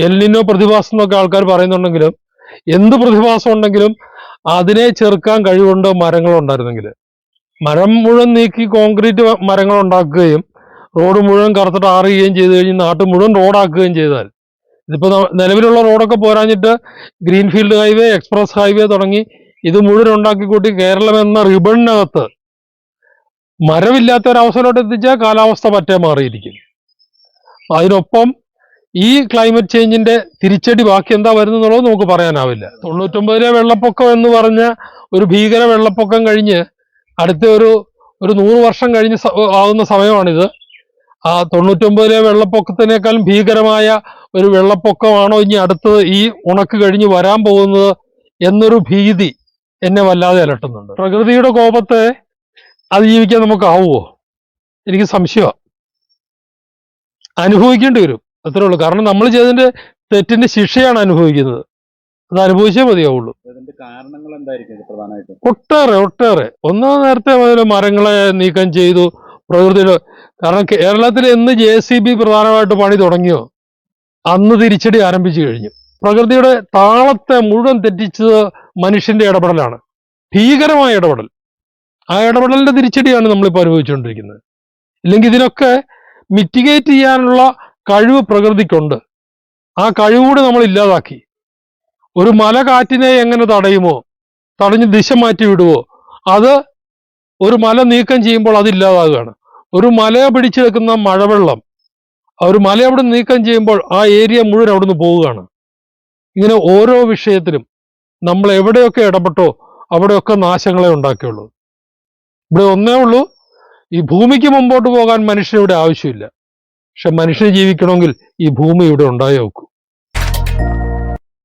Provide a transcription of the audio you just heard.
El Niño പ്രതിഭാസം എന്നൊക്കെ ആൾക്കാർ പറയുന്നുണ്ടെങ്കിലും എന്ത് പ്രതിഭാസം ഉണ്ടെങ്കിലും അതിനെ ചെറുക്കാൻ കഴിവുണ്ട് മരങ്ങൾ ഉണ്ടായിരുന്നെങ്കിൽ. മരം മുഴുവൻ നീക്കി കോൺക്രീറ്റ് മരങ്ങൾ ഉണ്ടാക്കുകയും റോഡ് മുഴുവൻ കറുത്തിട്ട് ആറുകയും ചെയ്തു കഴിഞ്ഞ് നാട്ടിൽ മുഴുവൻ റോഡാക്കുകയും ചെയ്താൽ, ഇതിപ്പോ നിലവിലുള്ള റോഡൊക്കെ പോരാഞ്ഞിട്ട് ഗ്രീൻഫീൽഡ് ഹൈവേ, എക്സ്പ്രസ് ഹൈവേ തുടങ്ങി ഇത് മുഴുവൻ ഉണ്ടാക്കിക്കൂട്ടി കേരളം എന്ന റിബണിനകത്ത് മരമില്ലാത്ത ഒരവസരമായിട്ട് എത്തിച്ചാൽ കാലാവസ്ഥ പറ്റേ മാറിയിരിക്കും. അതിനൊപ്പം ഈ ക്ലൈമറ്റ് ചേഞ്ചിന്റെ തിരിച്ചടി ബാക്കി എന്താ വരുന്നുള്ളത് നമുക്ക് പറയാനാവില്ല. 99-ലെ വെള്ളപ്പൊക്കം എന്ന് പറഞ്ഞ ഒരു ഭീകര വെള്ളപ്പൊക്കം കഴിഞ്ഞ് അടുത്ത ഒരു 100 വർഷം കഴിഞ്ഞ് ആവുന്ന സമയമാണിത്. ആ 99-ലെ വെള്ളപ്പൊക്കത്തിനേക്കാൾ ഭീകരമായ ഒരു വെള്ളപ്പൊക്കമാണോ ഇനി അടുത്തത് ഈ ഉണക്ക് കഴിഞ്ഞ് വരാൻ പോകുന്നത് എന്നൊരു ഭീതി എന്നെ വല്ലാതെ അലട്ടുന്നുണ്ട്. പ്രകൃതിയുടെ കോപത്തെ അതിജീവിക്കാൻ നമുക്കാവുമോ? എനിക്ക് സംശയമാണ്. അനുഭവിക്കേണ്ടി വരും, അത്രേ ഉള്ളൂ. കാരണം നമ്മൾ ചെയ്തതിന്റെ തെറ്റിന്റെ ശിക്ഷയാണ് അനുഭവിക്കുന്നത്. അത് അനുഭവിച്ചേ മതിയാവുള്ളൂ. കാരണങ്ങൾ എന്തായിരിക്കും പ്രധാനമായിട്ടും? ഒട്ടേറെ നേരത്തെ മുതൽ മരങ്ങളെ നീക്കം ചെയ്തു പ്രകൃതിയുടെ. കാരണം കേരളത്തിൽ എന്ന് JCB പ്രധാനമായിട്ട് പണി തുടങ്ങിയോ അന്ന് തിരിച്ചടി ആരംഭിച്ചു കഴിഞ്ഞു. പ്രകൃതിയുടെ താളത്തെ മുഴുവൻ തെറ്റിച്ചത് മനുഷ്യന്റെ ഇടപെടലാണ്, ഭീകരമായ ഇടപെടൽ. ആ ഇടപെടലിന്റെ തിരിച്ചടിയാണ് നമ്മളിപ്പോൾ അനുഭവിച്ചുകൊണ്ടിരിക്കുന്നത്. ഇല്ലെങ്കിൽ ഇതിനൊക്കെ മിറ്റിഗേറ്റ് ചെയ്യാനുള്ള കഴിവ് പ്രകൃതിക്കുണ്ട്. ആ കഴിവുകൂടെ നമ്മൾ ഇല്ലാതാക്കി. ഒരു മല കാറ്റിനെ എങ്ങനെ തടയുമോ, തടഞ്ഞ് ദിശ മാറ്റി വിടുവോ, അത് ഒരു മല നീക്കം ചെയ്യുമ്പോൾ അതില്ലാതാകുകയാണ്. ഒരു മലയെ പിടിച്ചു വെക്കുന്ന മഴവെള്ളം, ഒരു മല അവിടെ നീക്കം ചെയ്യുമ്പോൾ ആ ഏരിയ മുഴുവൻ അവിടുന്ന് പോവുകയാണ്. ഇങ്ങനെ ഓരോ വിഷയത്തിലും നമ്മൾ എവിടെയൊക്കെ ഇടപെട്ടോ അവിടെയൊക്കെ നാശങ്ങളെ ഉണ്ടാക്കിയുള്ളൂ. ഇവിടെ ഒന്നേ ഉള്ളൂ, ഈ ഭൂമിക്ക് മുമ്പോട്ട് പോകാൻ മനുഷ്യനിവിടെ ആവശ്യമില്ല. പക്ഷെ മനുഷ്യന് ജീവിക്കണമെങ്കിൽ ഈ ഭൂമി ഇവിടെ ഉണ്ടായേ വെക്കൂ.